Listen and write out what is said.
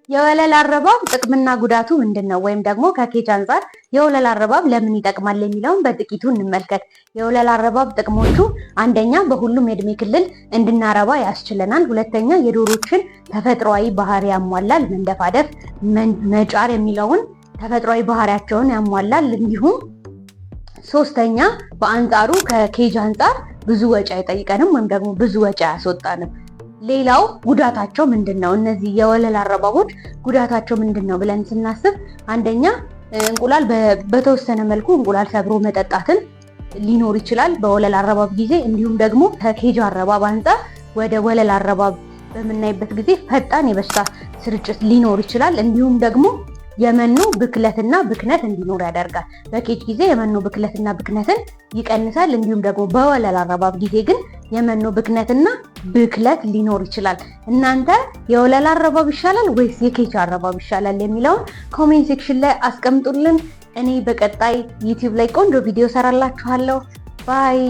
የወለል አረባብ ጥቅምና ጉዳቱ ምንድነው? ወይም ደግሞ ከኬጅ አንፃር የወለል አረባብ ለምን ይጠቅማል የሚለውን በጥቂቱ እንመልከት። የወለል አረባብ ጥቅሞቹ አንደኛ በሁሉም የእድሜ ክልል እንድናረባ ያስችለናል። ሁለተኛ የዶሮችን ተፈጥሯዊ ባህሪ ያሟላል። መንደፋደፍ፣ መጫር የሚለውን ተፈጥሯዊ ባህሪያቸውን ያሟላል። እንዲሁም ሶስተኛ በአንጻሩ ከኬጅ አንፃር ብዙ ወጪ አይጠይቀንም ወይም ደግሞ ብዙ ወጪ አያስወጣንም። ሌላው ጉዳታቸው ምንድነው? እነዚህ የወለል አረባቦች ጉዳታቸው ምንድነው ብለን ስናስብ አንደኛ እንቁላል በተወሰነ መልኩ እንቁላል ሰብሮ መጠጣትን ሊኖር ይችላል በወለል አረባብ ጊዜ። እንዲሁም ደግሞ ከኬጅ አረባብ አንፃር ወደ ወለል አረባብ በምናይበት ጊዜ ፈጣን የበሽታ ስርጭት ሊኖር ይችላል። እንዲሁም ደግሞ የመኖ ብክለትና ብክነት እንዲኖር ያደርጋል። በኬጅ ጊዜ የመኖ ብክለትና ብክነትን ይቀንሳል። እንዲሁም ደግሞ በወለል አረባብ ጊዜ ግን የመኖ ብክነትና ብክለት ሊኖር ይችላል። እናንተ የወለል አረባብ ይሻላል ወይስ የኬጅ አረባብ ይሻላል የሚለውን ኮሜንት ሴክሽን ላይ አስቀምጡልን። እኔ በቀጣይ ዩቲዩብ ላይ ቆንጆ ቪዲዮ ሰራላችኋለሁ። ባይ